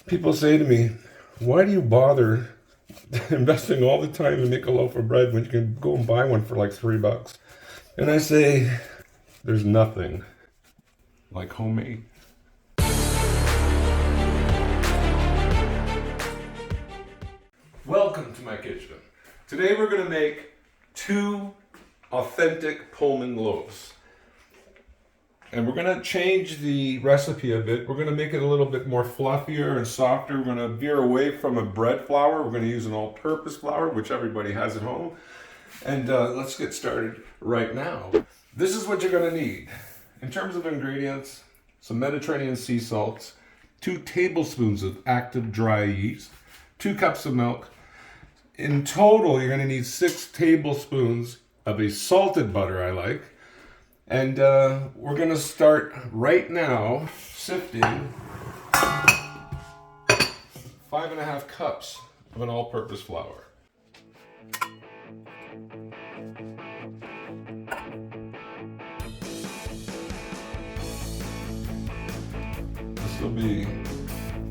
People say to me, why do you bother investing all the time to make a loaf of bread when you can go and buy one for like $3? And I say, there's nothing like homemade. Welcome to my kitchen. Today we're going to make 2 authentic Pullman loaves. And we're going to change the recipe a bit. We're going to make it a little bit more fluffier and softer. We're going to veer away from a bread flour. We're going to use an all-purpose flour, which everybody has at home. And let's get started right now. This is what you're going to need. In terms of ingredients, some Mediterranean sea salts, 2 tablespoons of active dry yeast, 2 cups of milk. In total, you're going to need 6 tablespoons of a salted butter, I like. And we're going to start right now sifting 5.5 cups of an all-purpose flour. This will be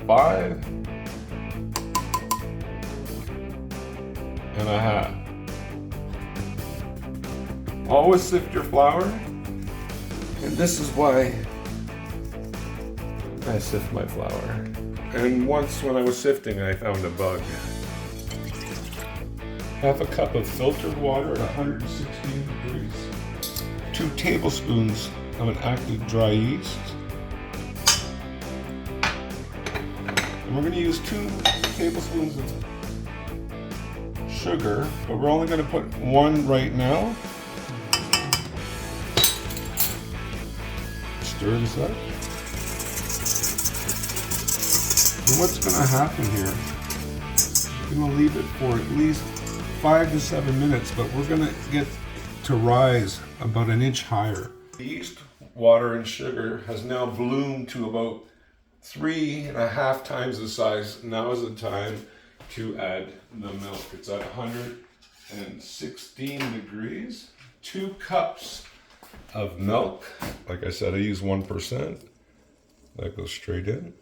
5.5. Always sift your flour. And this is why I sift my flour. And once when I was sifting, I found a bug. Half a cup of filtered water at 116 degrees. 2 tablespoons of an active dry yeast. And we're going to use 2 tablespoons of sugar, but we're only going to put 1 right now. Stir this up. And what's going to happen here, we're going to leave it for at least 5 to 7 minutes, but we're going to get to rise about an inch higher. The yeast, water, and sugar has now bloomed to about 3.5 times the size. Now is the time to add the milk. It's at 116 degrees. 2 cups of milk. Like I said, I use 1%. That goes straight in.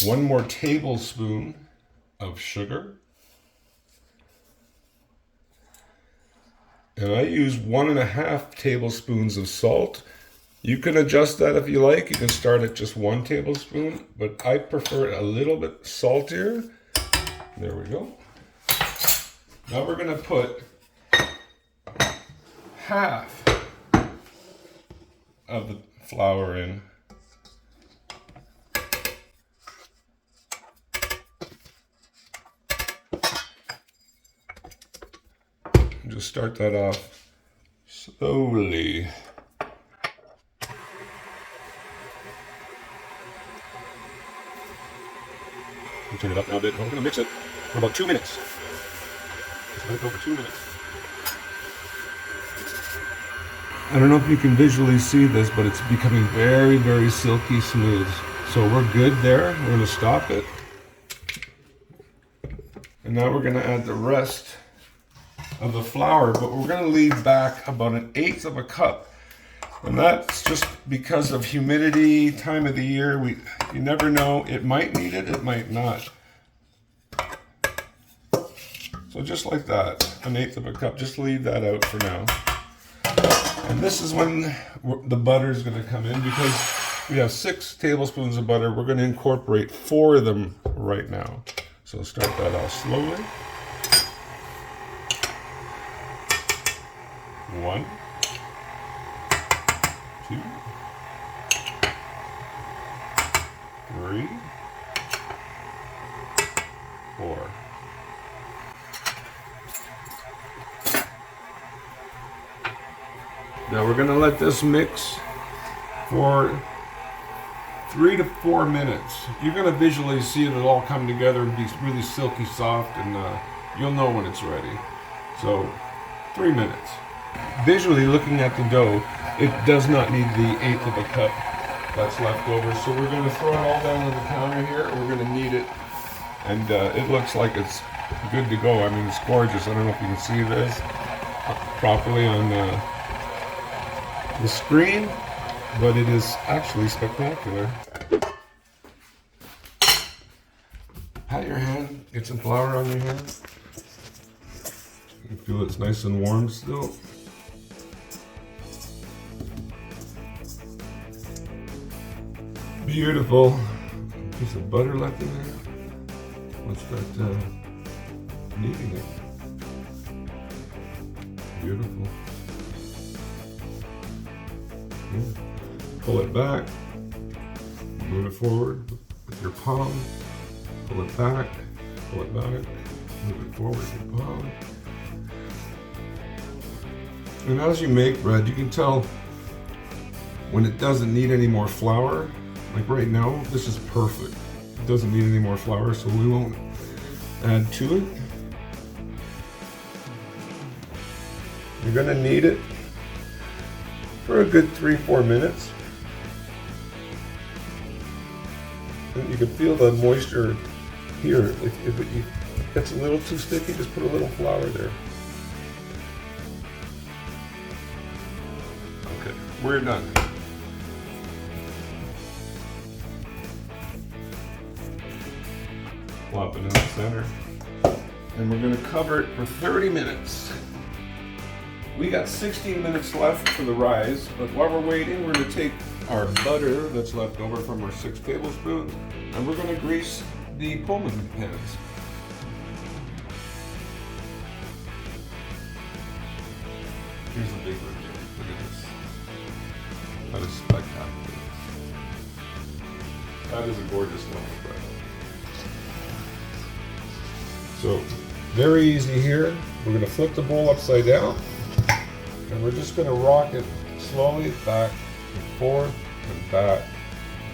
One more tablespoon of sugar. And I use 1.5 tablespoons of salt. You can adjust that if you like. You can start at just 1 tablespoon, but I prefer it a little bit saltier. There we go. Now we're going to put half of the flour in. And just start that off slowly. Turn it up now a bit. We're going to mix it for about 2 minutes. Just let it go for 2 minutes. I don't know if you can visually see this, but it's becoming very, very silky smooth. So we're good there. We're going to stop it. And now we're going to add the rest of the flour, but we're going to leave back about 1/8 of a cup. And that's just because of humidity, time of the year. You never know. It might need it, it might not. So just like that, 1/8 of a cup. Just leave that out for now. And this is when the butter is going to come in, because we have 6 tablespoons of butter. We're going to incorporate 4 of them right now. So start that off slowly. 1, 2, 3, 4. Now we're going to let this mix for 3 to 4 minutes. You're going to visually see it all come together and be really silky soft, and you'll know when it's ready. So 3 minutes. Visually looking at the dough, it does not need the 1/8 of a cup that's left over. So we're going to throw it all down on the counter here, and we're going to knead it. And it looks like it's good to go. I mean, it's gorgeous. I don't know if you can see this properly on the screen, but it is actually spectacular. Pat your hand, get some flour on your hand. You feel it's nice and warm still. Beautiful. Piece of butter left in there. Let's start kneading it. Beautiful. Yeah. Pull it back. Move it forward with your palm. Pull it back. Pull it back. Move it forward with your palm. And as you make bread, you can tell when it doesn't need any more flour. Like right now, this is perfect. It doesn't need any more flour, so we won't add to it. You're gonna knead it for a good 3-4 minutes. And you can feel the moisture here. If it gets a little too sticky, just put a little flour there. Okay, we're done. Plop it in the center. And we're gonna cover it for 30 minutes. We got 16 minutes left for the rise, but while we're waiting, we're gonna take our butter that's left over from our 6 tablespoons, and we're gonna grease the Pullman pans. Here's a big one. Look at this. That is spectacular. That is a gorgeous loaf of bread. So, very easy here. We're going to flip the bowl upside down, and we're just going to rock it slowly back and forth and back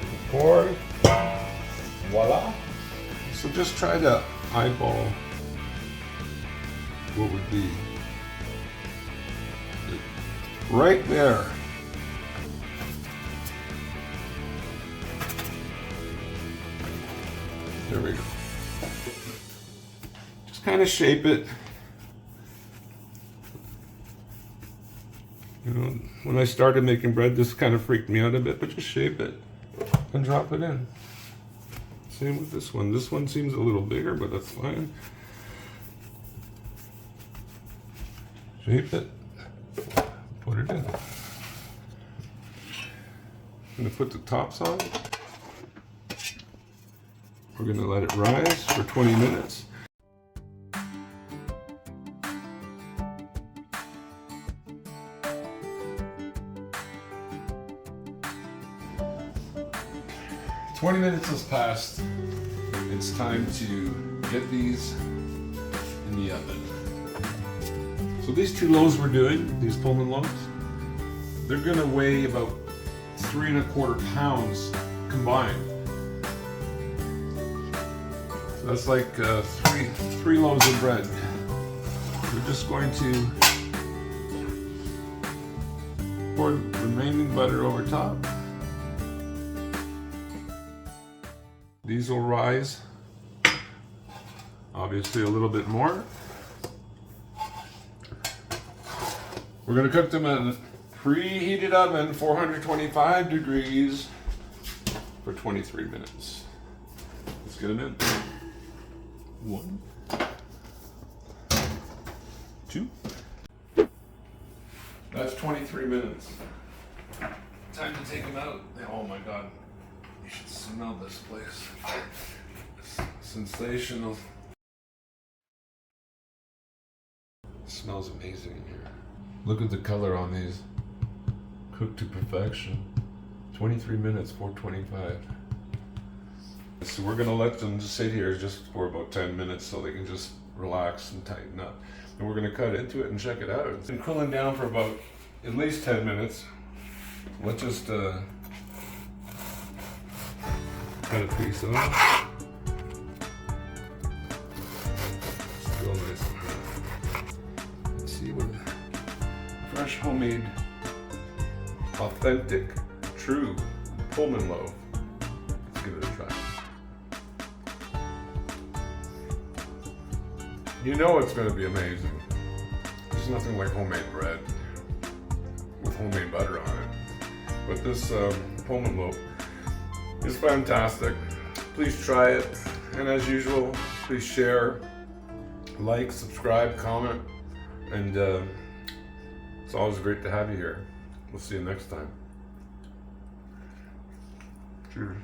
and forth. Voila! So just try to eyeball what would be right there. There we go. Just kind of shape it. You know, when I started making bread, this kind of freaked me out a bit, but just shape it and drop it in. Same with this one. This one seems a little bigger, but that's fine. Shape it. Put it in. I'm going to put the tops on. We're going to let it rise for 20 minutes. "20 minutes has passed. It's time to get these in the oven. So these 2 loaves we're doing, these Pullman loaves, they're gonna weigh about 3 1/4 pounds combined. So that's like three loaves of bread. We're just going to pour the remaining butter over top. These will rise, obviously, a little bit more. We're going to cook them in a preheated oven, 425 degrees, for 23 minutes. Let's get them in. 1, 2. That's 23 minutes. Time to take them out. Oh my God. You should smell this place. It's sensational. It smells amazing in here. Look at the color on these. Cooked to perfection. 23 minutes, 425. So we're gonna let them sit here just for about 10 minutes so they can just relax and tighten up. And we're gonna cut into it and check it out. It's been cooling down for about at least 10 minutes. Let's just cut a piece off. Still nice. Let's see what fresh, homemade, authentic, true Pullman loaf. Let's give it a try. You know it's going to be amazing. There's nothing like homemade bread with homemade butter on it. But this Pullman loaf is fantastic. Please try it. And as usual, please share, like, subscribe, comment. And it's always great to have you here. We'll see you next time. Cheers.